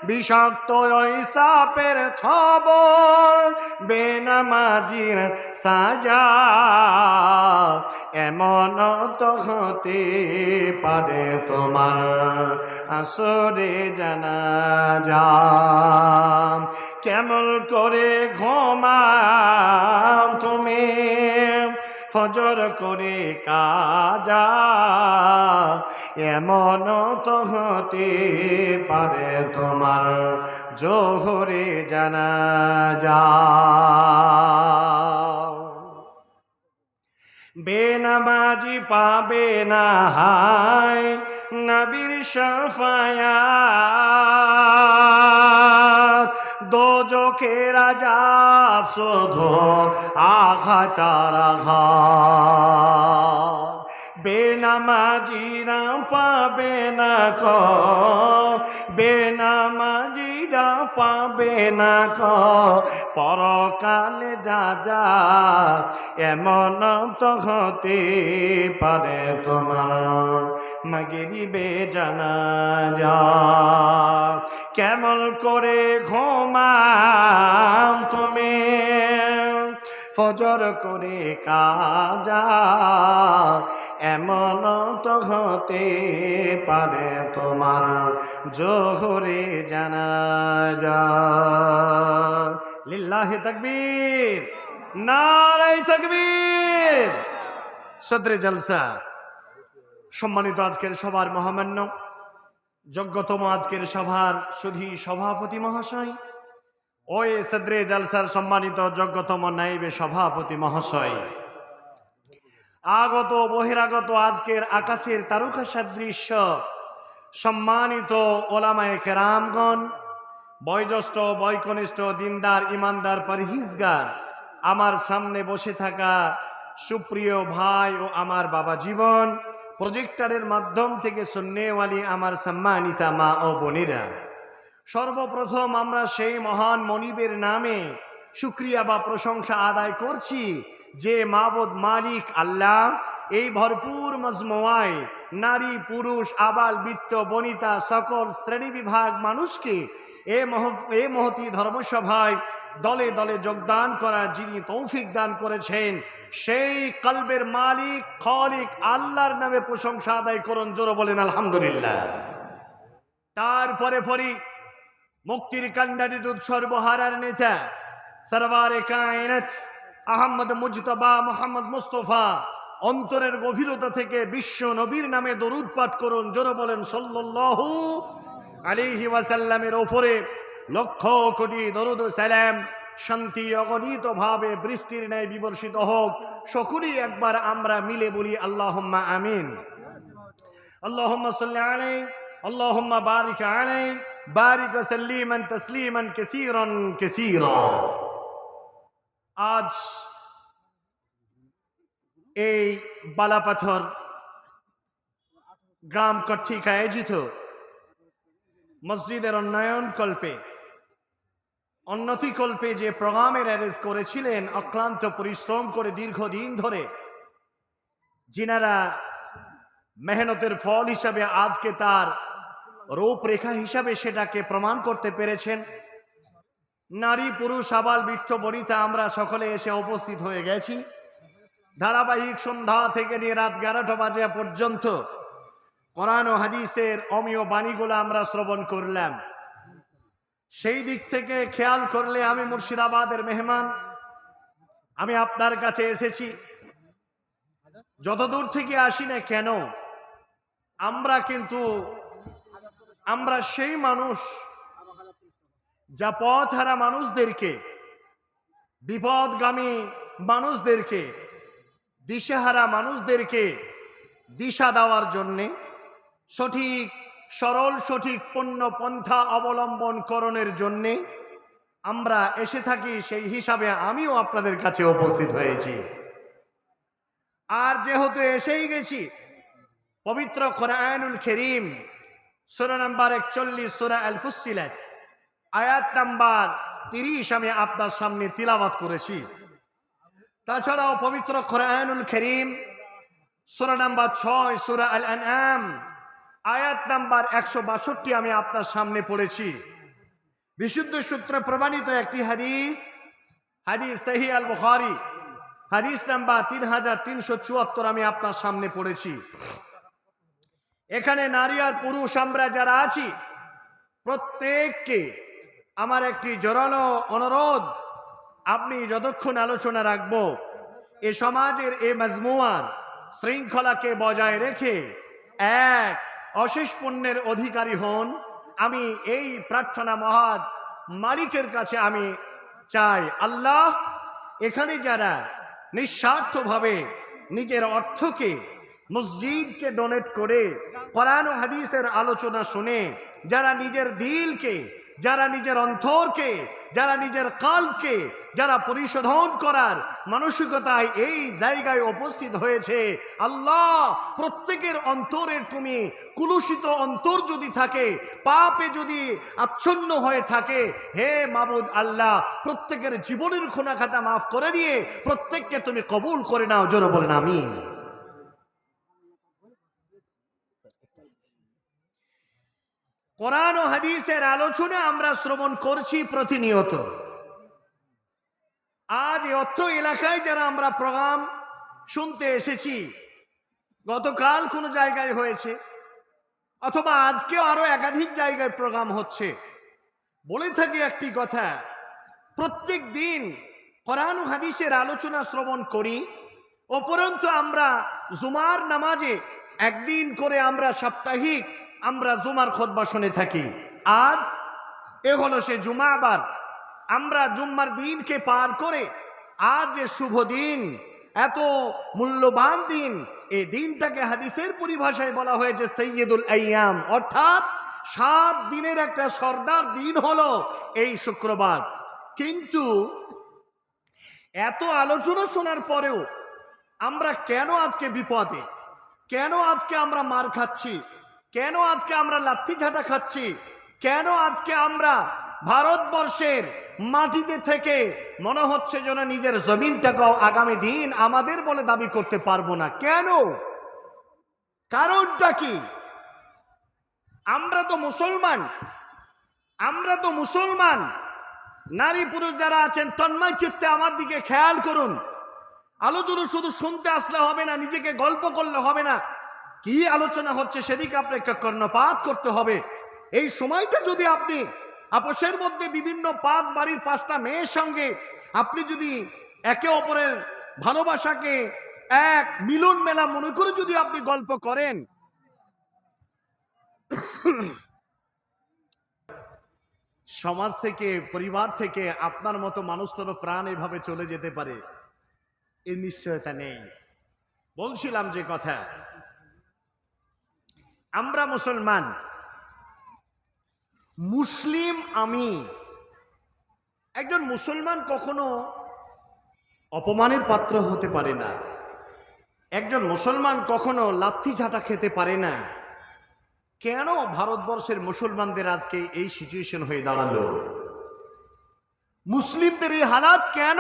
বিষাক্ত ওই সাপের খবর, বেনামাজির সাজা। এমন তো হতে পারে তোমার আসরে জানাজা। কেমন করে ঘুমাও তুমি, ফজর করে কাজা। এমন তো হতে পারে তোমার জোহরে জানাজা। বেনামাজি পাবে না হায় নবীর শাফায়াত, দোজখের আযাব শুধু আঘাত আর আঘাত। বেনামাজিরা পাবে না কো, বেনামাজিরা পাবে না কো পরকালে যা যা। এমন তো হতে পারে তোমার মাগরিবে জানাজা। কেমন করে ঘুমাও তুমি, ফজর করে কাজা। এমন তো হতে পারে তোমার জোহরে জানাজা। লিল্লাহি তাকবীর, নারায়ে তাকবীর। সদরে জলসা সম্মানিত আজকের সভার মহামান্য যোগ্যতম আজকের সভার সুধী সভাপতি মহাশয়, ওই সদরে জলসার সম্মানিত যোগ্যতম নাইবে সভাপতি মহাশয়, আগত বহিরাগত আজকের আকাশের তারকা সদৃশ্য সম্মানিত ওলামায়ে কেরামগণ, বয়োজ্যেষ্ঠ বয়কনিষ্ঠ দিনদার ইমানদার পরহেজগার, আমার সামনে বসে থাকা সুপ্রিয় ভাই ও আমার বাবা জীবন, প্রজেক্টরের মাধ্যম থেকে শুননেওয়ালি আমার সম্মানিতা মা ও বোনেরা, সর্বপ্রথম আমরা সেই মহান মনিবের নামে শুকরিয়া বা প্রশংসা আদায় করছি যে মাবুদ মালিক আল্লাহ এই ভরপুর মজমুয়ায় নারী পুরুষ আবাল বৃত্ত বনিতা সকল শ্রেণী বিভাগ মানুষকে এই মহতী ধর্মসভায় দলে দলে যোগদান করা যিনি তৌফিক দান করেছেন, সেই কলবের মালিক খালিক আল্লাহর নামে প্রশংসা আদায় করুন, জোরে বলেন আলহামদুলিল্লাহ। তারপরে পরি মুক্তির কান্ডারি দুধ সর্বহারার নেতা সরওয়ারে কায়নাত আহমদ মুজতবা মোহাম্মদ মুস্তফা অন্তরের গভীরতা থেকে বিশ্ব নবীর নামে দরুদ পাঠ করুন, জোরে বলেন সাল্লাল্লাহু আলাইহি ওয়াসাল্লামের উপরে লক্ষ কোটি দরুদ ও সালাম শান্তি অগণিত ভাবে বৃষ্টির ন্যায় বিবর্ষিত হোক। সকলেই একবার আমরা মিলে বলি আল্লাহুম্মা আমিন। আল্লাহুম্মা সাল্লি আলাইহি, আল্লাহুম্মা বারিক আলাইহি, বারিক ওয়া সাল্লিমান তাসলিমান কাসীরান কাসীরা। আজ এই বালাপাথর গ্রাম কর্তৃক আয়োজিত মসজিদের উন্নয়ন কল্পে উন্নতি কল্পে যে প্রোগ্রামের অ্যারেঞ্জ করেছিলেন অক্লান্ত পরিশ্রম করে দীর্ঘদিন ধরে, যিনারা মেহনতের ফল হিসাবে আজকে তার রূপরেখা হিসাবে সেটাকে প্রমাণ করতে পেরেছেন। নারী পুরুষ আবাল বৃদ্ধ বনিতা আমরা সকলে এসে উপস্থিত হয়ে গেছি। ধারাবাহিক সন্ধ্যা থেকে নিয়ে রাত 11টা বাজে পর্যন্ত কোরআন ও হাদিসের অমীয় বাণীগুলো আমরা শ্রবণ করলাম। সেই দিক থেকে খেয়াল করলে আমি মুর্শিদাবাদের মেহমান, আমি আপনার কাছে এসেছি। যতদূর থেকে আসি না কেন, আমরা সেই মানুষ যা পথহারা মানুষদেরকে, বিপদগামী মানুষদেরকে, দিশেহারা মানুষদেরকে দিশা দেওয়ার জন্যে সঠিক সরল সঠিক পণ্য পন্থা অবলম্বন করণের জন্যে আমরা এসে থাকি। সেই হিসাবে আমিও আপনাদের কাছে উপস্থিত হয়েছি। আর যেহেতু এসেই গেছি, পবিত্র কোরআনুল কারীম সূরা নাম্বার 41 সূরা আল ফুসসিলাত আয়াত নাম্বার 30 আমি আপনার সামনে তিলাওয়াত করেছি। তাছাড়াও পবিত্র কোরআনুল কারীম সূরা নাম্বার 6 সূরা আল আনআম আয়াত নাম্বার 162 আমি আপনার সামনে পড়েছি। বিশুদ্ধ সূত্রে প্রমাণিত একটি হাদিস, হাদিস সহিহ আল বুখারী, হাদিস নাম্বার 3374 আমি আপনার সামনে পড়েছি। এখানে নারী আর পুরুষ আমরা যারা আছি প্রত্যেককে আমার একটি জোরালো অনুরোধ, আপনি যতক্ষণ আলোচনা রাখবো এ সমাজের এ মজমুয়ার শৃঙ্খলাকে বজায় রেখে এক অশেষ পুণ্যের অধিকারী হন। আমি এই প্রার্থনা মহান মালিকের কাছে আমি চাই, আল্লাহ এখানে যারা নিঃস্বার্থভাবে নিজের অর্থকে মসজিদকে ডোনেট করে কোরআন ও হাদিসের আলোচনা শুনে যারা নিজের দিলকে, যারা নিজের অন্তরকে, যারা নিজের কলবকে যারা পরিশোধন করার মানসিকতায় এই জায়গায় উপস্থিত হয়েছে, আল্লাহ প্রত্যেকের অন্তরের তুমি কুলুষিত অন্তর যদি থাকে, পাপে যদি আচ্ছন্ন হয়ে থাকে, হে মাবুদ আল্লাহ প্রত্যেকের জীবনের খুনা খাতা মাফ করে দিয়ে প্রত্যেককে তুমি কবুল করে নাও। জোরে বলেন আমিন। কোরআন ও হাদিসের আলোচনা আমরা শ্রবণ করছি প্রতিনিয়ত। আজ অত্র এলাকায় যারা আমরা প্রোগ্রাম শুনতে এসেছি, গতকাল কোনো জায়গায় হয়েছে অথবা আজকেও আরো একাধিক জায়গায় প্রোগ্রাম হচ্ছে, বলে থাকি একটি কথা, প্রত্যেক দিন কোরআন ও হাদিসের আলোচনা শ্রবণ করি, উপরন্তু আমরা জুমার নামাজে একদিন করে আমরা সাপ্তাহিক আমরা জুমার খুতবা শুনে থাকি। আজ এ হলো সে জুমাবার। আমরা জুম্মার দিনকে পার করে আজ যে শুভ দিন, এত মূল্যবান দিন, এই দিনটাকে হাদিসের পরিভাষায় বলা হয়েছে সৈয়দুল আইয়াম, অর্থাৎ 7 দিনের একটা সর্দার দিন হলো এই শুক্রবার। কিন্তু এত আলোচনা শোনার পরেও আমরা কেন আজকে বিপদে, কেন আজকে আমরা মার খাচ্ছি, কেন আজকে আমরা লাথি ঝাঁটা খাচ্ছি, কেন আজকে আমরা ভারতবর্ষের মাটিতে থেকে মনে হচ্ছে যেন নিজের জমিনটাকেও আগামী দিন আমাদের বলে দাবি করতে পারবো না? কেন? কারণটা কি? আমরা তো মুসলমান, আমরা তো মুসলমান। নারী পুরুষ যারা আছেন তন্ময় চিত্তে আমার দিকে খেয়াল করুন। আলোচনা শুধু শুনতে আসলে হবে না, নিজেকে গল্প করলে হবে না, কি আলোচনা হচ্ছে সেদিকে আপনাকে কর্ণপাত করতে হবে। এই সময়টা যদি আপনি আপোষের মধ্যে বিভিন্ন পাঁচ বাড়ির 5টা মেয়ের সঙ্গে আপনি যদি একে অপরের ভালোবাসাকে এক মিলন মেলা মনে করে যদি আপনি গল্প করেন, সমাজ থেকে, পরিবার থেকে আপনার মতো মানুষটারও প্রাণ এভাবে চলে যেতে পারে, এর নিশ্চয়তা নেই। বলছিলাম যে কথা, আমরা মুসলমান, মুসলিম আমি। একজন মুসলমান কখনো অপমানের পাত্র হতে পারে না, একজন মুসলমান কখনো লাথি ঝাঁটা খেতে পারে না। কেন ভারতবর্ষের মুসলমানদের আজকে এই সিচুয়েশন হয়ে দাঁড়ালো? মুসলিমদের এই হালাত কেন?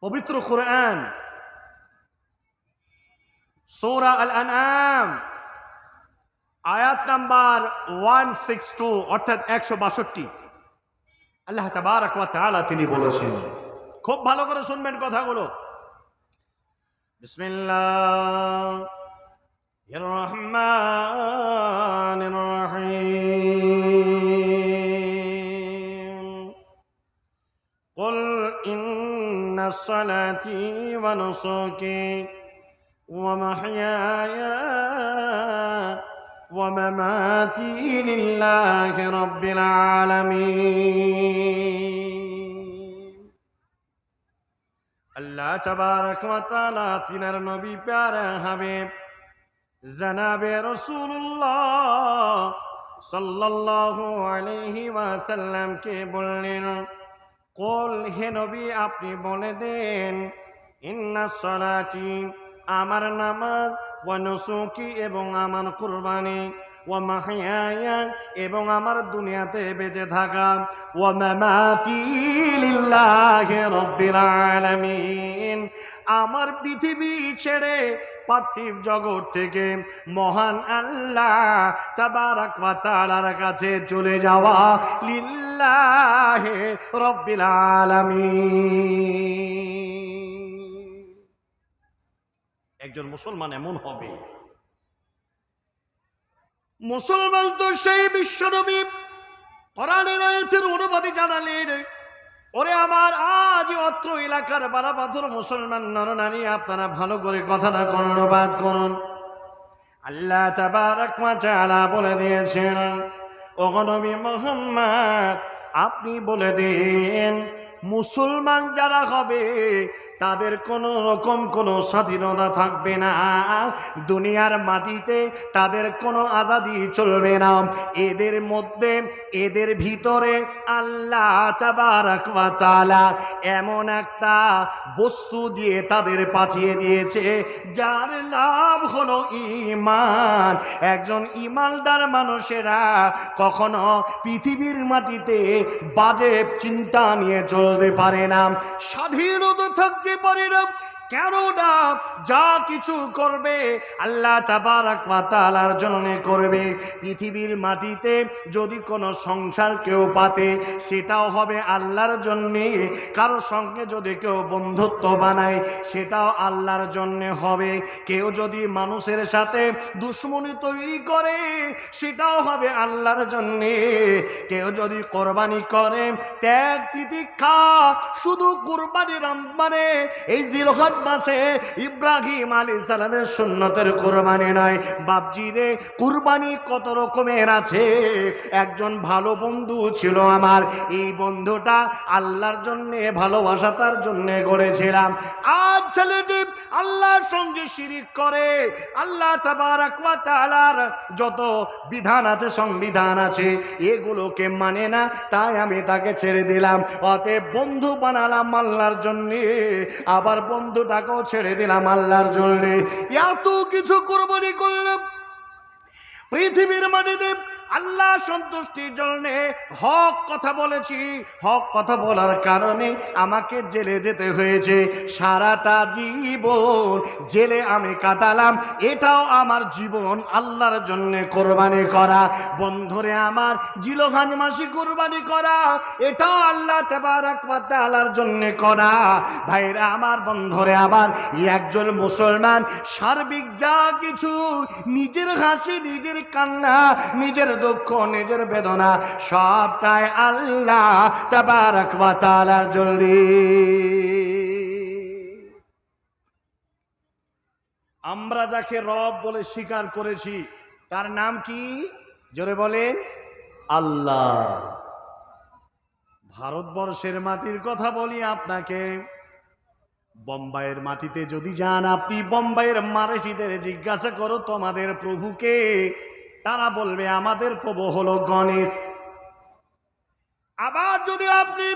পবিত্র কোরআন সূরা আল-আনআম আয়াত নাম্বার 162 অর্থাৎ 162, আল্লাহ তাবারক ওয়া তাআলা তিনি বলেছেন, খুব ভালো করে শুনবেন কথাগুলো। বিসমিল্লাহির রহমানির রহিম। কুল ইন্না সালাতি ওয়া নুসুকি ওয়া মাহইয়ায়া ওয়া মামাতি লিল্লাহি রাব্বিল আলামিন। আল্লাহ তাবারক ওয়া তাআলা তিনার নবী প্যারা হাবিব জনাবে রাসূলুল্লাহ সাল্লাল্লাহু আলাইহি ওয়াসাল্লাম কে বললেন, কুল হে নবী আপনি বলে দেন, ইন্না সালাতি আমার নামাজ, ওয়া নুসুকি এবং আমার কুরবানি, ওয়া মাহইয়ায়া এবং আমার দুনিয়াতে বেঁচে থাকা, ওয়া মামাতি লিল্লাহি রাব্বিল আলামিন আমার পৃথিবী ছেড়ে পার্থিব জগৎ থেকে মহান আল্লাহ তাবারাক ওয়া তাআলার কাছে চলে যাওয়া লিল্লাহি রাব্বিল আলামিন। একজন মুসলমান এমন হবে, মুসলমান তো সেই বিশ্বনবী কোরআনের আয়াতের অনুবাদে জানালেন, ওরে আমার আজ অত্র এলাকার বারাবাদুর মুসলমান নরনারী, আপনারা ভালো করে কথাটা অনুবাদ করুন। আল্লাহ তাবারাক ওয়া তাআলা বলে দিয়েছেন, ওগো নবী মুহাম্মদ আপনি বলে দিন মুসলমান যারা হবে তাদের কোনো রকম কোনো স্বাধীনতা থাকবে না, দুনিয়ার মাটিতে তাদের কোনো আজাদি চলবে না। এদের মধ্যে এদের ভিতরে আল্লাহ তাবারাক ওয়া তাআলা এমন একটা বস্তু দিয়ে তাদের পাঠিয়ে দিয়েছে যার লাভ হলো ঈমান। একজন ঈমানদার মানুষেরা কখনো পৃথিবীর মাটিতে বাজে চিন্তা নিয়ে চলতে পারে না, স্বাধীনতা থাকতে পারে না। কেননা যা কিছু করবে আল্লাহ তাবারাক ওয়া তাআলার জন্য করবে। পৃথিবীর মাটিতে যদি কোনো সংসার কেউ পাতে সেটাও হবে আল্লাহর জন্যে, কারো সঙ্গে যদি কেউ বন্ধুত্ব বানায় সেটাও আল্লাহর জন্যে হবে। কেউ যদি মানুষের সাথে দুশ্মনী তৈরি করে সেটাও হবে আল্লাহর জন্যে। কেউ যদি কোরবানি করে ত্যাগ তিতিক্ষা শুধু কোরবানির মানে এই জিলহজ মাসে ইব্রাহিম আলাইহিস সালামের সুন্নতের কোরবানি নয় বাপজি রে, কুরবানি কত রকমের আছে। একজন ভালো বন্ধু ছিল আমার, এই বন্ধুটা আল্লাহর জন্য ভালোবাসা তার জন্য গড়েছিলাম। আজ ছেলেটি আল্লাহর সঙ্গে শিরিক করে, আল্লাহ তাবারাক ওয়া তাআলার যত বিধান আছে সংবিধান আছে এগুলোকে মানে না, তাই আমি তাকে ছেড়ে দিলাম। অতএব বন্ধু বানালাম আল্লাহর জন্য, আবার বন্ধুটাকেও ছেড়ে দিলাম আল্লাহর জন্য। এত কিছু কোরবানি করলাম পৃথিবীর মাটিতে আল্লাহ সন্তুষ্টির জন্য। হক কথা বলেছি, হক কথা বলার কারণে আমাকে জেলে যেতে হয়েছে। সারাটা জীবন জেলে আমি কাটালাম, এটাও আমার জীবন আল্লাহর জন্য কোরবানি করা। বন্ধুরে আমার জিলহজ মাসে কোরবানি করা এটাও আল্লাহ তাবারাক ওয়া তাআলার জন্য করা। ভাইরা আমার, বন্ধুরে আবার একজন মুসলমান সার্বিক যা কিছু নিজের হাসি নিজের কান্না নিজের দুঃখ নিজের বেদনা সবটাই আল্লাহ তাবারাক ওয়া তাআলার জন্য। আমরা যাকে রব বলে স্বীকার করেছি তার নাম কি? জোরে বলেন, আল্লাহ। ভারতবর্ষের মাটির কথা বলি আপনাকে, বোম্বাইয়ের মাটিতে যদি যান আপনি, বোম্বাইয়ের মারাঠিদের জিজ্ঞাসা করো তোমাদের প্রভুকে, তারা বলবে আমাদের প্রভু হলো গণেশ। আবার যদি আপনি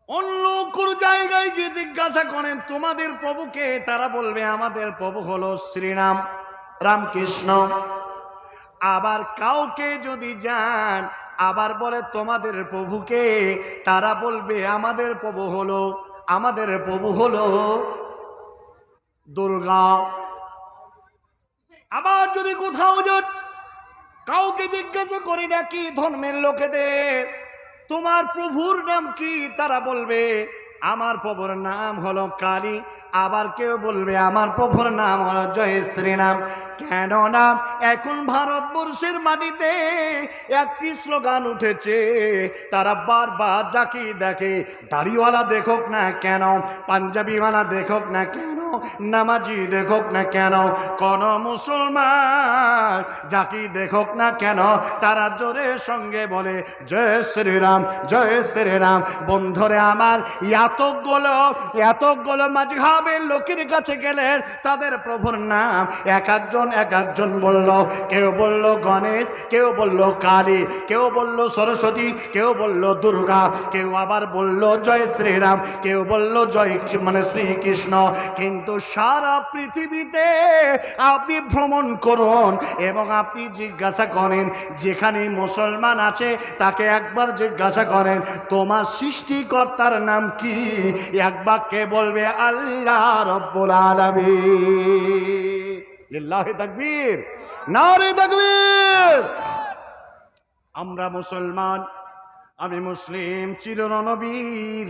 অন্য কোন জায়গায় গিয়ে জিজ্ঞাসা করেন তোমাদের প্রভুকে, তারা বলবে আমাদের প্রভু হলো শ্রীরাম, রামকৃষ্ণ। আবার কাউকে যদি যান আবার বলে তোমাদের প্রভুকে, তারা বলবে আমাদের প্রভু হলো দুর্গা। আবার যদি কোথাও যান কাউকে জিজ্ঞাসা করি না কি ধর্মের লোকেদের তোমার প্রভুর নাম কি, তারা বলবে আমার প্রভুর নাম হলো কালী। আবার কেউ বলবে আমার প্রভুর নাম হলো জয় শ্রীরাম। কেননা এখন ভারতবর্ষের মাটিতে একটি স্লোগান উঠেছে, তারা বারবার যাকে দেখে, দাড়িওয়ালা দেখুক না কেন, পাঞ্জাবিওয়ালা দেখুক না কেন, নামাজি দেখুক না কেন, কোন মুসলমান যাকে দেখুক না কেন, তারা জোরের সঙ্গে বলে জয় শ্রীরাম, জয় শ্রীরাম। বন্ধুরে আমার, এতগুলো মাযহাবের লোকের কাছে গেলেন তাদের প্রভুর নাম এক একজন বলল। কেউ বলল গণেশ, কেউ বলল কালী, কেউ বলল সরস্বতী, কেউ বলল দুর্গা, কেউ আবার বলল জয় শ্রীরাম, কেউ বলল জয় শ্রীকৃষ্ণ। কিন্তু সারা পৃথিবীতে আপনি ভ্রমণ করুন এবং আপনি জিজ্ঞাসা করেন যেখানে মুসলমান আছে তাকে একবার জিজ্ঞাসা করেন তোমার সৃষ্টিকর্তার নাম কি, এক বাক্যে বলবে আল্লাহ। তাআলা রব্বুল আলামিন। লিল্লাহি তাকবীর, নারে তাকবীর। আমরা মুসলমান, আমি মুসলিম চিরনবীর,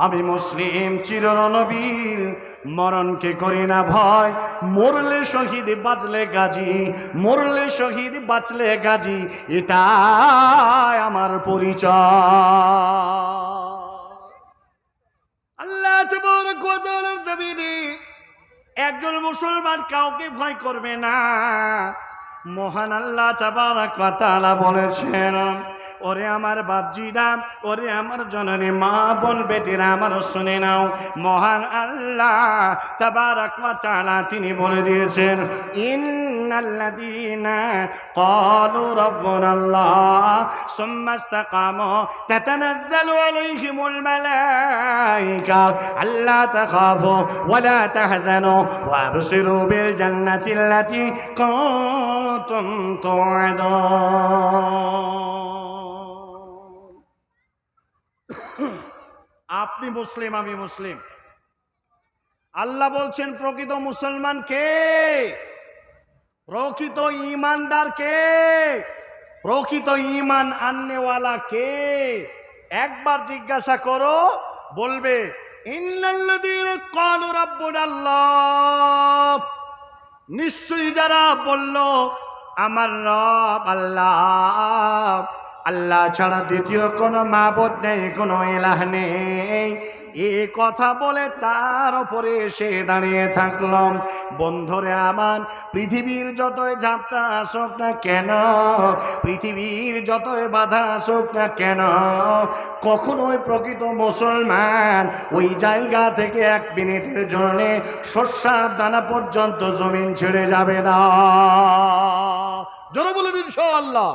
আমি মুসলিম চিরনবীর। মরণকে করি না ভয়, মরলে শহীদ বাঁচলে গাজী, মরলে শহীদ বাঁচলে গাজী, এটাই আমার পরিচয়। আল্লাহ তাবারক ওয়া তাআলার জমিনে একজন মুসলমান কাউকে ভয় করবে না। মহান আল্লাহ তাবারক ওয়া তাআলা বলেছেন, ওরে আমার বাপজিরা, ওরে আমার জননী মা বোন বেটিরা, আমার শুনে নাও। মহান আল্লাহ তাবারক ওয়া তাআলা তিনি বলে দিয়েছেন, ইন্নাল্লাযীনা ক্বালু রাব্বুনাল্লাহ সুম্মা ইসতাকামু তাতানাজ্জালু আলাইহিমুল মালায়েকা আল্লা তাখাফু ওয়া লা তাহজানু ওয়া আবশিরু বিল জান্নাতিল্লাতী কুনতুম তুআদুন। আপনি মুসলিম, আমি মুসলিম। আল্লাহ বলছেন প্রকৃত মুসলমান কে, প্রকৃত ঈমানদার কে, প্রকৃত ঈমান আননেওয়ালা কে? একবার জিজ্ঞাসা করো, বলবে ইন্নাল্লাযীনা ক্বালু রাব্বুনাল্লাহ, নিশ্চয়ই যারা বলল আমার রব আল্লাহ, আল্লাহ ছাড়া দ্বিতীয় কোনো মাবুদ নেই, কোনো ইলাহ নেই, এই কথা বলে তার উপরে এসে দাঁড়িয়ে থাকলাম। বন্ধুরে আমার, পৃথিবীর যতই ঝাপটা আসুক না কেন, পৃথিবীর যতই বাধা আসুক না কেন, কখনোই প্রকৃত মুসলমান ওই জায়গা থেকে এক মিনিটের জন্য শস্যার দানা পর্যন্ত জমিন ছেড়ে যাবে না। জোরে বলুন ইনশাআল্লাহ।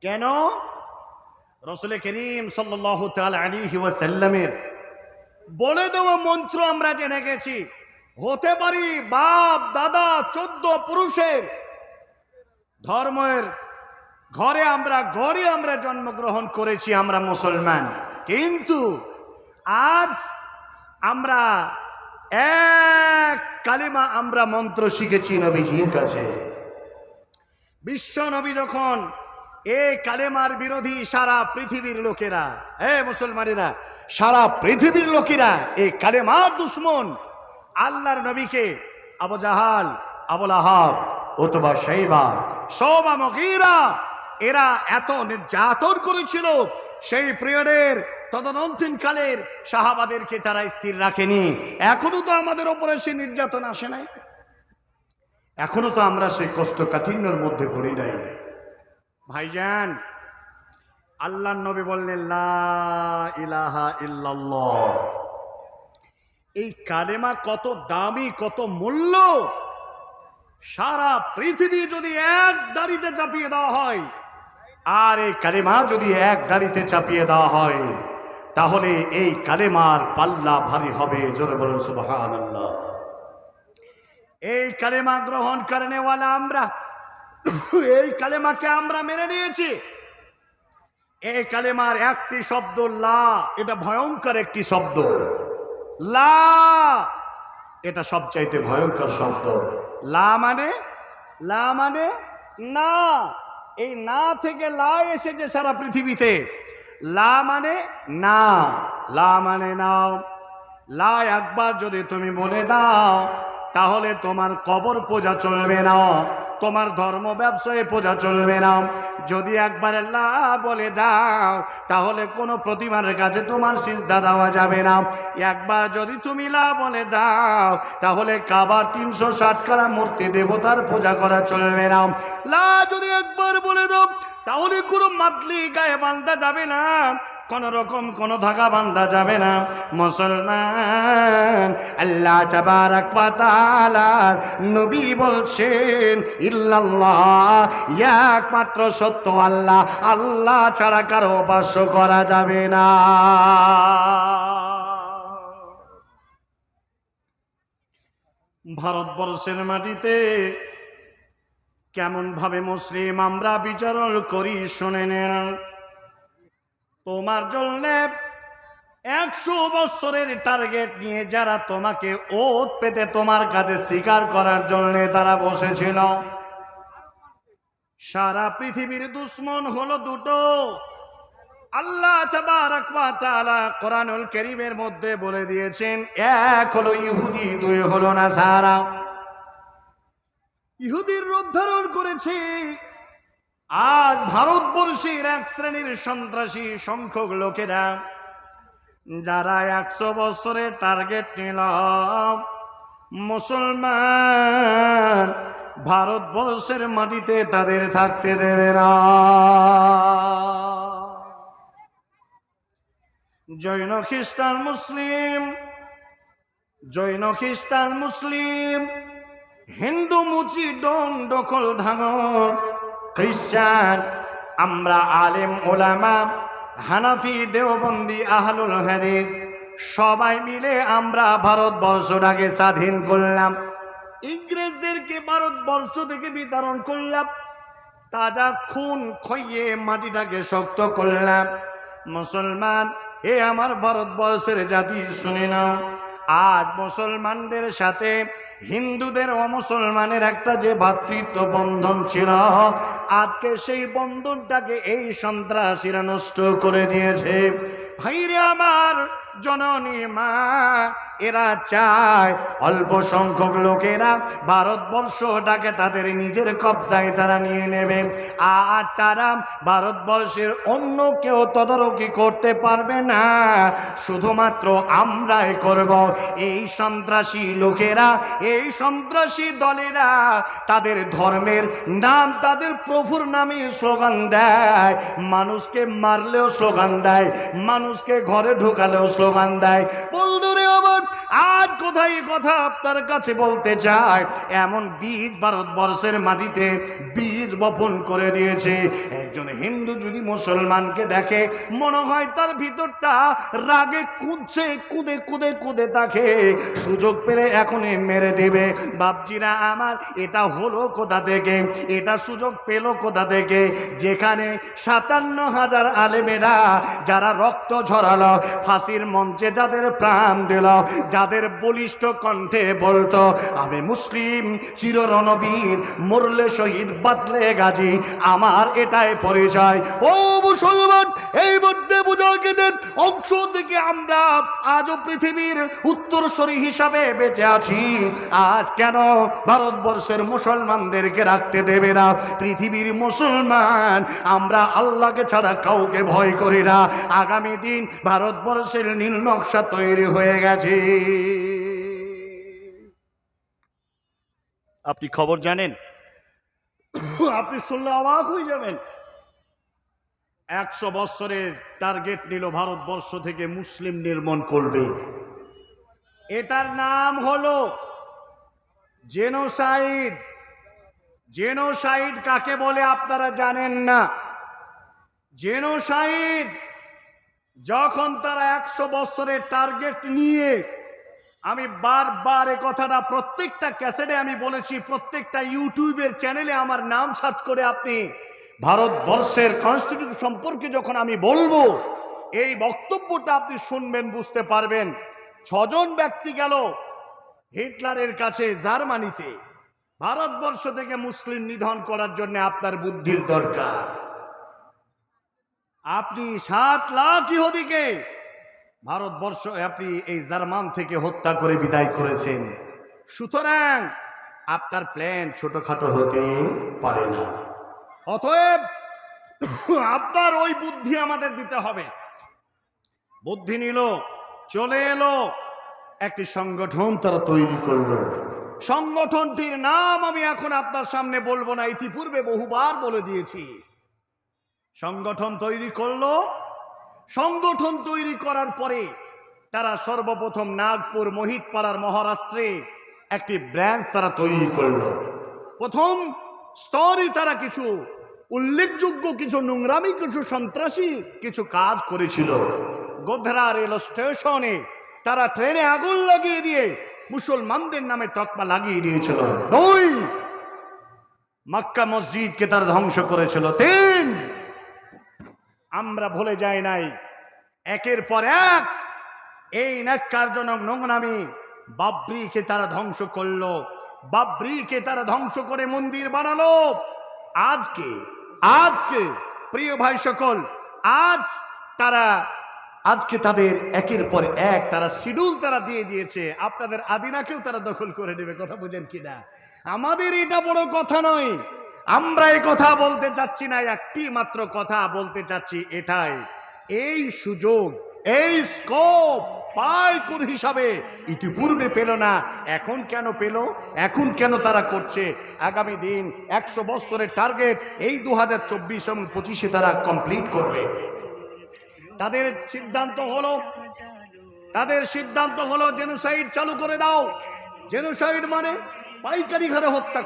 কেন? রাসূল করিম সাল্লাল্লাহু তাআলা আলাইহি ওয়াসাল্লামের বলে দেওয়া মন্ত্র আমরা জেনে গেছি। হতে পারি বাপ দাদা 14 পুরুষের ধর্মের ঘরে আমরা জন্মগ্রহণ করেছি, আমরা মুসলমান। কিন্তু আজ আমরা এক কালিমা আমরা মন্ত্র শিখেছি নবীজির কাছে। বিশ্ব নবী যখন এই কালেমার বিরোধী, সারা পৃথিবীর লোকেরা, মুসলমানেরা, সারা পৃথিবীর লোকেরা এই কালেমার দুশ্মন আল্লাহর নবীকে আবু জাহাল, আবু লাহাব, উতবা, শাইবা, শোবা, মুগীরা, এরা এত নির্যাতন করেছিল। সেই পিরিয়ডের তদনন্তন কালের সাহাবাদেরকে তারা স্থির রাখেনি। এখনো তো আমাদের উপরে সে নির্যাতন আসে নাই, এখনো তো আমরা সেই কষ্ট কাঠিন্যর মধ্যে পড়ি নাই। ভাইজান, আল্লাহর নবী বললেন লা ইলাহা ইল্লাল্লাহ। এই কালেমা কত দামি, কত মূল্য! সারা পৃথিবী যদি এক দাড়িতে চাপিয়ে দেওয়া হয়, আর এই কালেমা যদি এক দাড়িতে চাপিয়ে দেওয়া হয়, তাহলে এই কালেমার পাল্লা ভারী হবে। জোরে বলুন সুবহানাল্লাহ। এই কালেমা গ্রহণ করেনেওয়ালা আমরা, এই কালেমাকে আমরা মেনে নিয়েছি। এই কালেমার একটি শব্দ লা, এটা ভয়ঙ্কর একটি শব্দ। লা, এটা সবচাইতে ভয়ঙ্কর শব্দ। লা মানে না। এই না থেকে লা এসেছে সারা পৃথিবীতে। লা মানে না, লা মানে নাও। লা একবার যদি তুমি বলে দাও, তাহলে তোমার কবর পূজা চলবে না, তোমার ধর্ম ব্যবসায় পূজা চলবে না। যদি একবার লা বলে দাও, তাহলে কোনো প্রতিমার কাছে তোমার সিজদা দেওয়া যাবে না। একবার যদি তুমি লা বলে দাও, তাহলে কাবার 360 খানা মূর্তি দেবতার পূজা করা চলবে না। লা যদি একবার বলে দাও, তাহলে কোনো মাদলি গায়ে বাঁধা যাবে না, কোন রকম কোন ধাগা বাঁধা যাবে না। মুসলমান, আল্লাহ তাবারক ওয়া তাআলা নবী বলছেন ইল্লাল্লাহ, একমাত্র সত্য আল্লাহ, আল্লাহ ছাড়া কারো উপাস্য করা যাবে না। ভারতবর্ষের মাটিতে কেমন ভাবে মুসলিম আমরা বিচরণ করি শুনে নেন। তোমার জন্য 100 বছরের টার্গেট নিয়ে যারা তোমাকে ওত পেতে তোমার কাছে স্বীকার করার জন্য তারা বসেছিল, সারা পৃথিবীর দুশ্মন হলো দুটো। আল্লাহ তাবারক ওয়া তাআলা কোরআনুল কারীমের মধ্যে বলে দিয়েছেন, এক হলো ইহুদি, দুই হলো নাসারা। ইহুদির রূপ ধারণ করেছে। আজ ভারতবর্ষের এক শ্রেণীর সন্ত্রাসী সংখ্যক লোকেরা যারা 100 বছরের টার্গেট নিল, মুসলমান ভারতবর্ষের মাটিতে তাদের থাকতে দেবে না। জৈন খ্রিস্টান মুসলিম, জৈন খ্রিস্টান মুসলিম, হিন্দু মুচি ডোম দখল ধাঙর, খ্রিস্টান, আমরা আলেম ওলামা, হানাফি, দেওবন্দি, আহলুল হাদিস সবাই মিলে আমরা ভারতবর্ষটাকে স্বাধীন করলাম। ইংরেজদেরকে ভারতবর্ষ থেকে বিতরণ করলাম। তাজা খুন খইয়ে মাটিটাকে শক্ত করলাম। মুসলমান, এ আমার ভারতবর্ষের জাতি শুনে নাও, আজ মুসলমানদের সাথে হিন্দুদের ও মুসলমানের একটা যে ভ্রাতৃত্ব বন্ধন ছিল, আজকে সেই বন্ধনটাকে এই সন্ত্রাসীরা নষ্ট করে দিয়েছে। ভাইরে আমার, জননী মা, এরা চায় অল্প সংখ্যক লোকেরা ভারতবর্ষটাকে তাদের নিজের কবজায় তারা নিয়ে নেবে, আর তারা ভারতবর্ষের অন্য কেউ তদারকি করতে পারবে না, শুধুমাত্র আমরাই করব। এই সন্ত্রাসী লোকেরা, এই সন্ত্রাসী দলেরা তাদের ধর্মের নাম, তাদের প্রভুর নামে স্লোগান দেয়, মানুষকে মারলেও স্লোগান দেয়, মানুষকে ঘরে ঢোকালেও স্লোগান দেয়। বন্ধুরে আমার, আজ কোথায় কথা আপনার কাছে বলতে চায়, এমন বীজ ভারতবর্ষের মাটিতে বীজ বপন করে দিয়েছে। একজন হিন্দু যদি মুসলমানকে দেখে, মনে হয় তার ভিতরটা রাগে কুদছে, কুদে কুদে কুদে তাকে সুযোগ পেলে এখনই মেরে দেবে। বাপজিরা আমার, এটা হলো কোথা থেকে, এটা সুযোগ পেল কোথা থেকে, যেখানে 57,000 আলেমেরা যারা রক্ত ঝরালো, ফাঁসির মঞ্চে যাদের প্রাণ দিল, যাদের বলিষ্ঠ কণ্ঠে বলতো আমি মুসলিম, চির রণবীর, মরলে শহীদ, বাঁচলে গাজী, আমার এটাই পরিচয়। ও মুসলমান, এই মধ্যে বুঝাকেদের অংশ থেকে আমরা আজও পৃথিবীর উত্তরসূরি হিসাবে বেঁচে আছি। আজ কেন ভারতবর্ষের মুসলমানদেরকে রাখতে দেবে না? পৃথিবীর মুসলমান আমরা আল্লাহকে ছাড়া কাউকে ভয় করি না। আগামী দিন ভারতবর্ষের নীল নকশা তৈরি হয়ে গেছে। আপনি খবর জানেন? আপনি শুনলে অবাক হয়ে যাবেন। 100 বছরের টার্গেট নিল ভারতবর্ষ থেকে মুসলিম নির্মূল করবে। এটার নাম হলো জেনোসাইড। জেনোসাইড কাকে বলে আপনারা জানেন না? জেনোসাইড যখন তারা 100 বছরের টার্গেট নিয়ে, আমি বারবার এ কথাটা প্রত্যেকটা ক্যাসেটে আমি বলেছি, প্রত্যেকটা ইউটিউবের চ্যানেলে আমার নাম সার্চ করে আপনি ভারতবর্ষের কনস্টিটিউশন সম্পর্কে যখন আমি বলবো, এই বক্তব্যটা আপনি শুনবেন, বুঝতে পারবেন। 6 জন ব্যক্তি গেল হিটলারের কাছে জার্মানিতে, ভারতবর্ষ থেকে মুসলিম নিধন করার জন্য আপনার বুদ্ধির দরকার। আপনি 7 লাখ ইহুদিকে ভারতবর্ষ আপনি এই জার্মান থেকে হত্যা করে বিদায় করেছেন। সুতরাং আপনার প্ল্যান ছোটখাটো হতে পারে না। অতএব আপনার ওই বুদ্ধি আমাদের দিতে হবে। বুদ্ধি নিল, চলে এলো, একটি সংগঠন তারা তৈরি করলো। সংগঠনটির নাম আমি এখন আপনার সামনে বলবো না, ইতিপূর্বে বহুবার বলে দিয়েছি। সংগঠন তৈরি করলো। সংগঠন তৈরি করার পরে তারা সর্বপ্রথম নাগপুর, মোহিতপাড়ার, মহারাষ্ট্রে একটি ব্রাঞ্চ তারা তৈরি করলো। প্রথম স্তরে তারা কিছু উল্লেখযোগ্য, কিছু নোংরামি, কিছু সন্ত্রাসী কিছু কাজ করেছিল। গোধরা রেল স্টেশনে তারা ট্রেনে আগুন লাগিয়ে দিয়ে মুসলমানদের নামে তকমা লাগিয়ে দিয়েছিল। 2 মক্কা মসজিদকে তারা ধ্বংস করেছিল। 3 আমরা ভুলে যাই নাই, একের পর এক এই ন্যাক্কারজনক নোংরামি বাবরিকে তারা ধ্বংস করলো, বাবরিকে তারা ধ্বংস করে মন্দির বানালো। আজকে আজকে প্রিয় ভাই সকল, আজকে তাদের একের পর এক তারা শিডিউল তারা দিয়ে দিয়েছে, আপনাদের আদিনাকেও তারা দখল করে নেবে। কথা বুঝেন কিনা? আমাদের এটা বড় কথা নয়, আমরা এই কথা বলতে চাচ্ছি না, একটি মাত্র কথা বলতে চাচ্ছি এটাই, এই সুযোগ এই স্কোপ পায় কোন হিসাবে ইতিপূর্বে পেল না, এখন কেন পেল? এখন কেন তারা করছে? আগামী দিন 100 বছরের টার্গেট এই 2024 এবং 25-এ তারা কমপ্লিট করবে। তাদের সিদ্ধান্ত হলো জেনোসাইড চালু করে দাও। জেনোসাইড মানে পাইকারি হারে হত্যা।